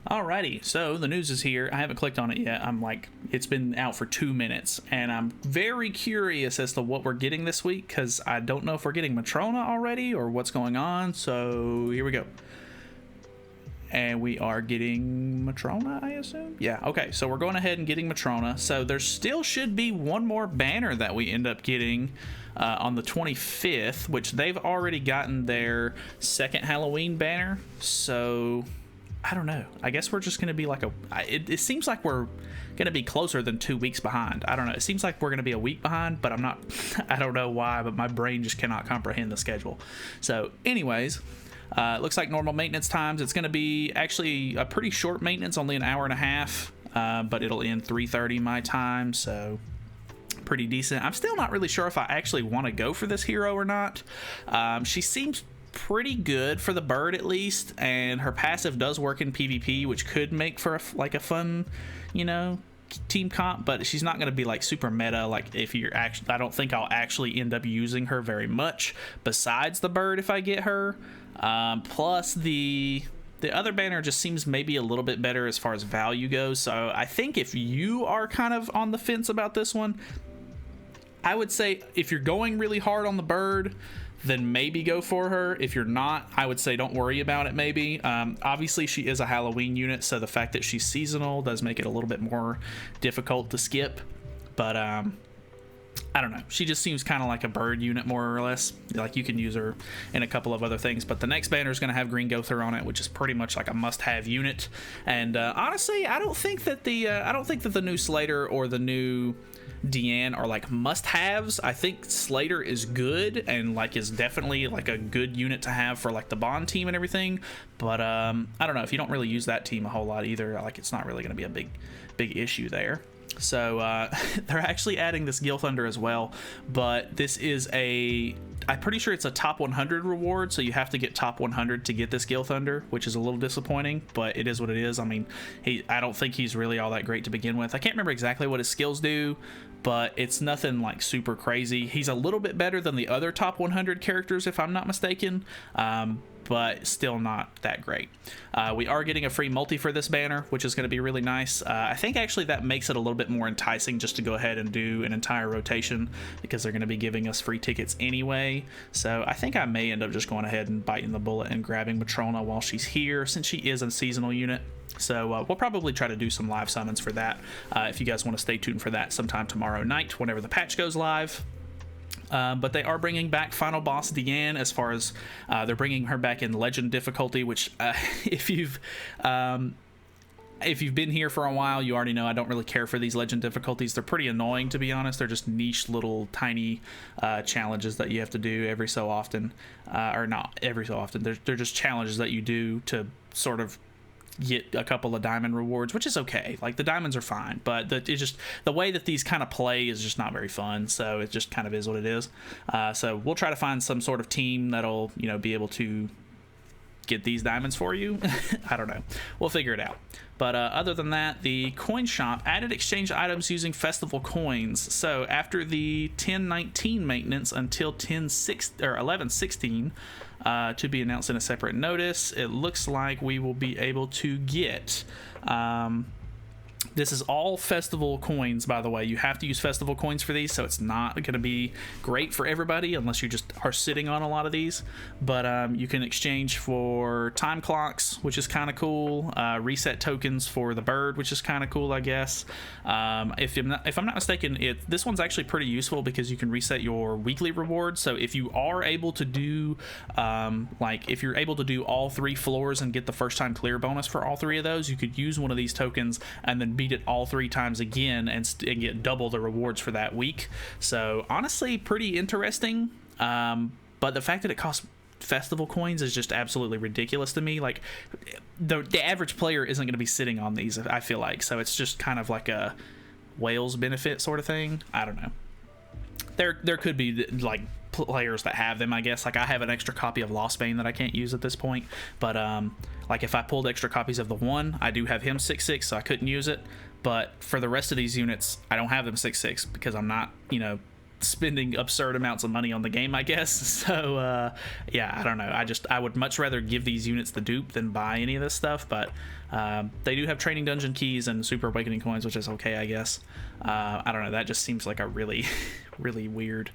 Alrighty, so the news is here. I haven't clicked on it yet. I'm like, it's been out for 2 minutes, and I'm very curious as to what we're getting this week because I don't know if we're getting Matrona already or what's going on. So here we go. And we are getting Matrona, I assume? Yeah, okay, so we're going ahead and getting Matrona. So there still should be one more banner that we end up getting on the 25th, which they've already gotten their second Halloween banner. So I don't know. I guess we're just going to be like it seems like we're going to be closer than 2 weeks behind. I don't know. It seems like we're going to be a week behind, but I'm not. I don't know why, but my brain just cannot comprehend the schedule. So anyways, it looks like normal maintenance times. It's going to be actually a pretty short maintenance, only an hour and a half, but it'll end 3:30 my time, so pretty decent. I'm still not really sure if I actually want to go for this hero or not. She seems pretty good for the bird at least, and her passive does work in PvP, which could make for a fun, team comp, but she's not going to be like super meta. Like if you're actually, I don't think I'll actually end up using her very much besides the bird if I get her. Plus the other banner just seems maybe a little bit better as far as value goes. So I think if you are kind of on the fence about this one, I would say if you're going really hard on the bird, then maybe go for her. If you're not, I would say don't worry about it maybe. Obviously she is a Halloween unit, so the fact that she's seasonal does make it a little bit more difficult to skip, but I don't know. She just seems kind of like a bird unit, more or less. Like you can use her in a couple of other things. But the next banner is going to have green Gother on it, which is pretty much like a must-have unit. And honestly, I don't think that the new Slater or the new Diane are like must-haves. I think Slater is good and like is definitely like a good unit to have for like the Bond team and everything. But I don't know, if you don't really use that team a whole lot either, like it's not really going to be a big issue there. So they're actually adding this Gill Thunder as well, but this is I'm pretty sure it's a top 100 reward, so you have to get top 100 to get this Gill Thunder, which is a little disappointing, but it is what it is. I mean, I don't think he's really all that great to begin with. I can't remember exactly what his skills do, but it's nothing like super crazy. He's a little bit better than the other top 100 characters, if I'm not mistaken, but still not that great. We are getting a free multi for this banner, which is going to be really nice. I think actually that makes it a little bit more enticing just to go ahead and do an entire rotation, because they're going to be giving us free tickets anyway. So I think I may end up just going ahead and biting the bullet and grabbing Matrona while she's here, since she is a seasonal unit. So we'll probably try to do some live summons for that. If you guys want to stay tuned for that sometime tomorrow night whenever the patch goes live. But they are bringing back Final Boss Diane, as far as they're bringing her back in Legend difficulty, which if you've been here for a while, you already know I don't really care for these Legend difficulties. They're pretty annoying, to be honest. They're just niche little tiny challenges that you have to do every so often, or not every so often. They're just challenges that you do to sort of get a couple of diamond rewards, which is okay. Like the diamonds are fine, but it's just the way that these kind of play is just not very fun. So it just kind of is what it is. So we'll try to find some sort of team that'll be able to get these diamonds for you. I don't know, we'll figure it out. But other than that, the coin shop added exchange items using festival coins. So after the 1019 maintenance until 1116, to be announced in a separate notice, it looks like we will be able to get this is all festival coins, by the way. You have to use festival coins for these, so it's not going to be great for everybody unless you just are sitting on a lot of these. But you can exchange for time clocks, which is kind of cool. Reset tokens for the bird, which is kind of cool, I guess. If I'm not mistaken, this one's actually pretty useful because you can reset your weekly rewards. So if you are able to do if you're able to do all 3 floors and get the first time clear bonus for all 3 of those, you could use one of these tokens and then beat it all 3 times again and get double the rewards for that week. So honestly, pretty interesting. But the fact that it costs festival coins is just absolutely ridiculous to me. Like the average player isn't going to be sitting on these, I feel like. So it's just kind of like a whales benefit sort of thing. I don't know. There could be like players that have them, I guess. Like I have an extra copy of Lost Bane that I can't use at this point, but like if I pulled extra copies of the one, I do have him 6/6, so I couldn't use it. But for the rest of these units, I don't have them 6/6 because I'm not spending absurd amounts of money on the game, I guess. So yeah, I don't know. I would much rather give these units the dupe than buy any of this stuff, but they do have training dungeon keys and super awakening coins, which is okay, I guess. I don't know, that just seems like a really really weird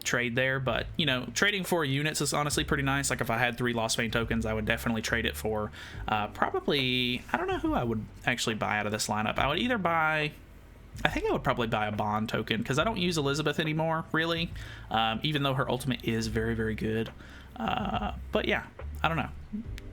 trade there, but you know, trading for units is honestly pretty nice. Like if I had 3 Lost Vein tokens, I would definitely trade it for probably, I don't know who I would actually buy out of this lineup. I would either buy, I think I would probably buy a Bond token, because I don't use Elizabeth anymore, really, even though her ultimate is very, very good. But yeah, I don't know.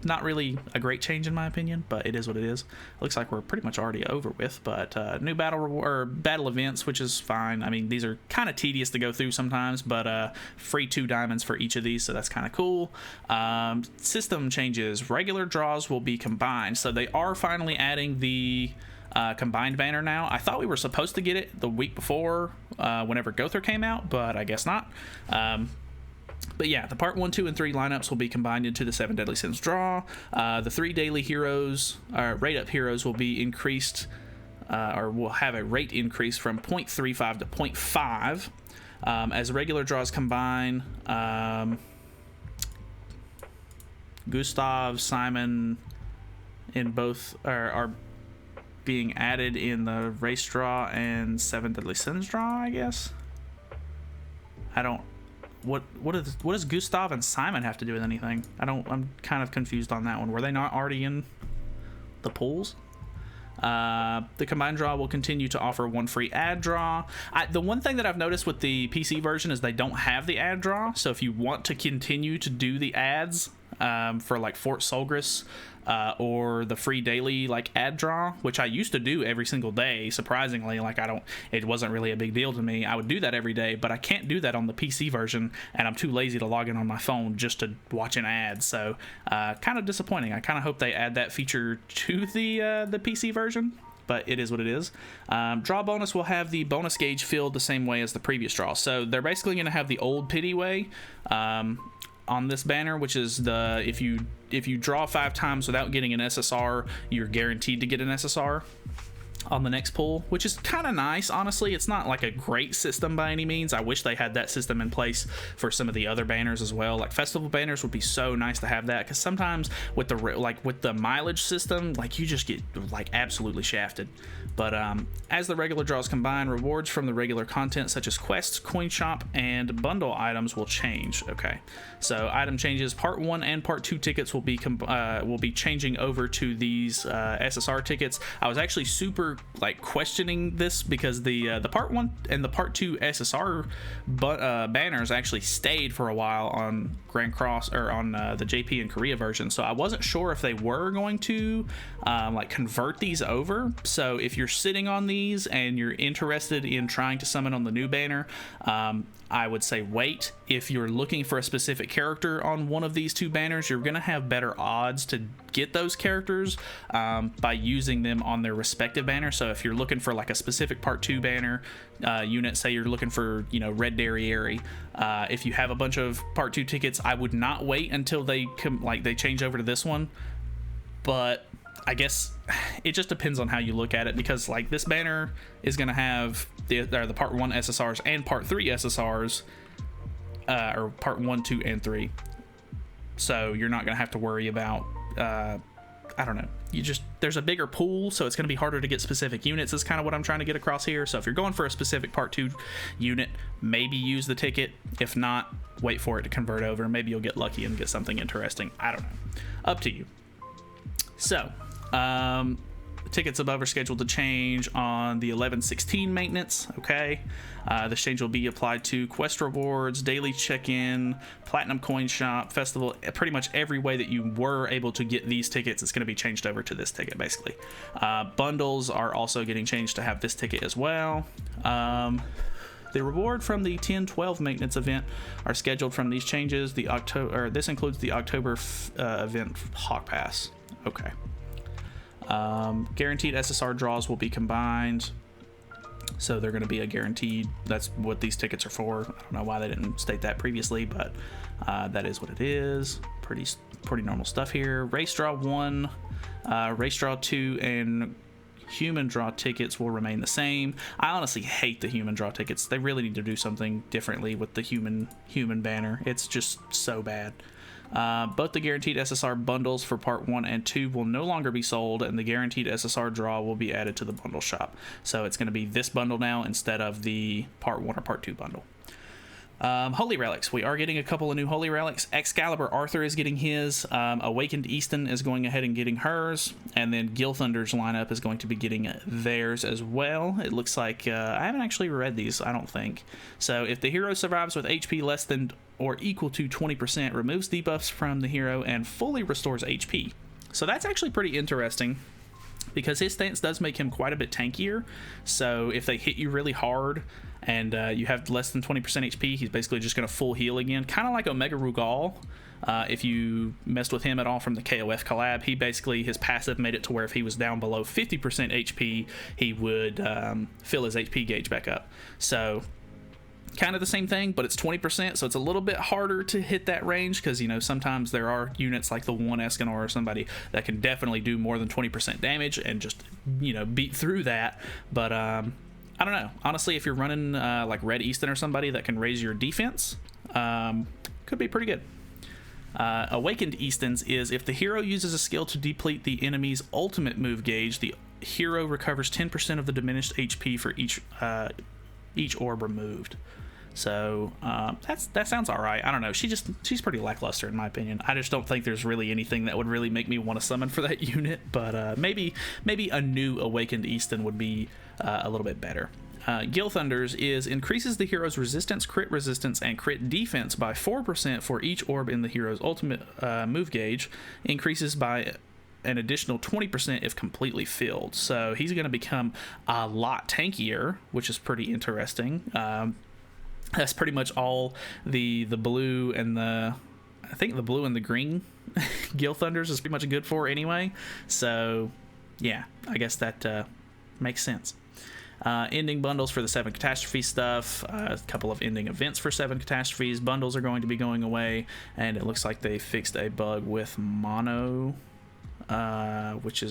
Not really a great change in my opinion, but it is what it is. Looks like we're pretty much already over with, but new battle or battle events, which is fine. I mean, these are kind of tedious to go through sometimes, but free 2 diamonds for each of these, so that's kind of cool. System changes. Regular draws will be combined, so they are finally adding the combined banner now. I thought we were supposed to get it the week before whenever Gother came out, but I guess not. But yeah, the part 1, 2, and 3 lineups will be combined into the 7 Deadly Sins draw. The 3 daily heroes, rate up heroes, will be increased, or will have a rate increase from 0.35 to 0.5. As regular draws combine, Gustav, Simon, in both are being added in the race draw and 7 Deadly Sins draw, I guess. I don't. What does Gustav and Simon have to do with anything? I'm kind of confused on that one. Were they not already in the pools? The combined draw will continue to offer 1 free ad draw. The one thing that I've noticed with the PC version is they don't have the ad draw. So if you want to continue to do the ads for like Fort Solgris, or the free daily like ad draw, which I used to do every single day, surprisingly, like it wasn't really a big deal to me. I would do that every day, but I can't do that on the PC version, and I'm too lazy to log in on my phone just to watch an ad. So kind of disappointing. I kind of hope they add that feature to the PC version, but it is what it is. Draw bonus will have the bonus gauge filled the same way as the previous draw. So they're basically going to have the old pity way on this banner, which is the if you draw 5 times without getting an SSR, you're guaranteed to get an SSR on the next pull, which is kind of nice. Honestly, it's not like a great system by any means. I wish they had that system in place for some of the other banners as well. Like festival banners would be so nice to have that, because sometimes with the mileage system, like you just get like absolutely shafted. But as the regular draws combine, rewards from the regular content such as quests, coin shop, and bundle items will change. Okay, so item changes. Part 1 and Part 2 tickets will be changing over to these SSR tickets. I was actually super like questioning this, because the Part 1 and the Part 2 SSR banners actually stayed for a while on Grand Cross, or on the JP and Korea version. So I wasn't sure if they were going to like convert these over. So if you're sitting on these and you're interested in trying to summon on the new banner, I would say wait. If you're looking for a specific character on one of these 2 banners, you're gonna have better odds to get those characters by using them on their respective banner. So if you're looking for like a specific Part 2 banner unit, say you're looking for, you know, Red Derriere, if you have a bunch of Part 2 tickets, I would not wait until they change over to this one. But I guess it just depends on how you look at it, because like this banner is going to have the Part 1 SSRs and Part 3 SSRs, or Part 1, 2, and 3. So you're not going to have to worry about, I don't know. There's a bigger pool, so it's going to be harder to get specific units is kind of what I'm trying to get across here. So if you're going for a specific Part 2 unit, maybe use the ticket. If not, wait for it to convert over. Maybe you'll get lucky and get something interesting. I don't know. Up to you. So, tickets above are scheduled to change on the 11/16 maintenance. Okay, this change will be applied to quest rewards, daily check-in, platinum coin shop, festival. Pretty much every way that you were able to get these tickets, it's going to be changed over to this ticket basically. Bundles are also getting changed to have this ticket as well. The reward from the 10-12 maintenance event are scheduled from these changes. This includes the October event Hawk Pass. Okay. Guaranteed SSR draws will be combined, so they're going to be a guaranteed. That's what these tickets are for. I don't know why they didn't state that previously, but that is what it is. Pretty normal stuff here. Race draw 1, race draw 2, and Human draw tickets will remain the same. I honestly hate the human draw tickets. They really need to do something differently with the human banner. It's just so bad. Both the guaranteed SSR bundles for part 1 and 2 will no longer be sold, and the guaranteed SSR draw will be added to the bundle shop. So it's going to be this bundle now instead of the part 1 or part 2 bundle. Holy Relics. We are getting a couple of new Holy Relics. Excalibur Arthur is getting his. Awakened Easton is going ahead and getting hers. And then Gill Thunder's lineup is going to be getting theirs as well. It looks like... I haven't actually read these, I don't think. So if the hero survives with HP less than or equal to 20%, removes debuffs from the hero and fully restores HP. So that's actually pretty interesting, because his stance does make him quite a bit tankier. So if they hit you really hard and you have less than 20% HP, he's basically just going to full heal again. Kind of like Omega Rugal. If you messed with him at all from the KOF collab, he basically, his passive made it to where if he was down below 50% HP, he would fill his HP gauge back up. So kind of the same thing, but it's 20%, so it's a little bit harder to hit that range, because, you know, sometimes there are units like the one Escanor or somebody that can definitely do more than 20% damage and just, you know, beat through that. But I don't know, honestly, if you're running like Red Easton or somebody that can raise your defense, could be pretty good. Awakened Easton's is if the hero uses a skill to deplete the enemy's ultimate move gauge, the hero recovers 10% of the diminished HP for each orb removed. So that sounds all right. I don't know. She's pretty lackluster in my opinion. I just don't think there's really anything that would really make me want to summon for that unit. But maybe a new Awakened Easton would be a little bit better. Gill Thunder's is increases the hero's resistance, crit resistance, and crit defense by 4% for each orb in the hero's ultimate move gauge. Increases by an additional 20% if completely filled. So he's going to become a lot tankier, which is pretty interesting. That's pretty much all the blue and I think the blue and the green Gill Thunders is pretty much good for anyway. So yeah, I guess that makes sense. Ending bundles for the 7 catastrophe stuff, a couple of ending events for 7 catastrophes. Bundles are going to be going away, and it looks like they fixed a bug with mono, which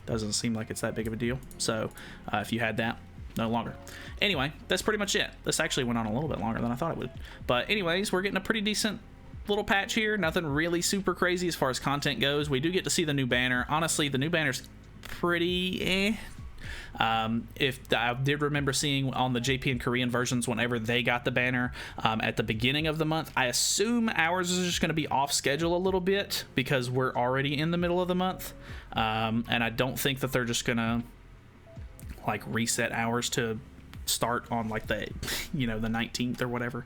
doesn't seem like it's that big of a deal. So if you had that, no longer. Anyway, that's pretty much it. This actually went on a little bit longer than I thought it would. But anyways, we're getting a pretty decent little patch here. Nothing really super crazy as far as content goes. We do get to see the new banner. Honestly, the new banner's pretty if I did remember seeing on the JP and Korean versions whenever they got the banner at the beginning of the month, I assume ours is just going to be off schedule a little bit because we're already in the middle of the month, and I don't think that they're just gonna like reset ours to start on like the, you know, the 19th or whatever.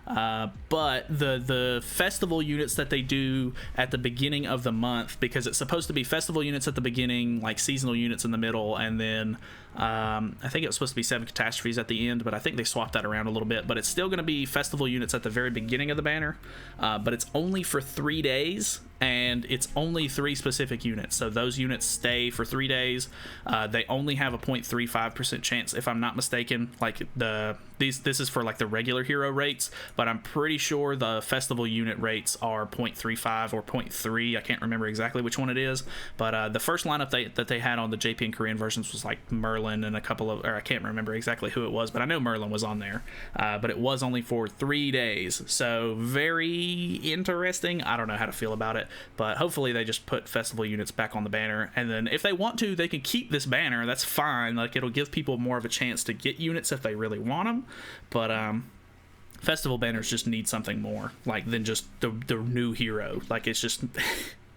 But the festival units that they do at the beginning of the month, because it's supposed to be festival units at the beginning, like seasonal units in the middle, and then I think it was supposed to be 7 catastrophes at the end, but I think they swapped that around a little bit. But it's still going to be festival units at the very beginning of the banner, but it's only for 3 days, and it's only 3 specific units. So those units stay for 3 days. They only have a 0.35% chance, if I'm not mistaken. Like this is for like the regular hero rates, but I'm pretty sure the festival unit rates are 0.35 or 0.3. I can't remember exactly which one it is, but the first lineup that they had on the JP and Korean versions was like Merlin and a couple of, or I can't remember exactly who it was, but I know Merlin was on there. But it was only for 3 days, so very interesting. I don't know how to feel about it, but hopefully they just put festival units back on the banner, and then if they want to, they can keep this banner. That's fine. Like, it'll give people more of a chance to get units if they really want them, but festival banners just need something more like than just the new hero. Like, it's just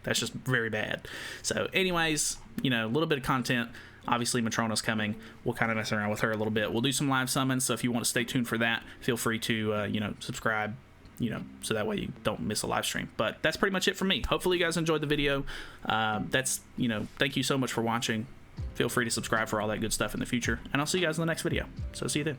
that's just very bad. So anyways, you know, a little bit of content. Obviously Matrona's coming. We'll kind of mess around with her a little bit. We'll do some live summons, so if you want to stay tuned for that, feel free to you know, subscribe, you know, so that way you don't miss a live stream. But that's pretty much it from me. Hopefully you guys enjoyed the video. That's, you know, thank you so much for watching. Feel free to subscribe for all that good stuff in the future, and I'll see you guys in the next video. So see you then.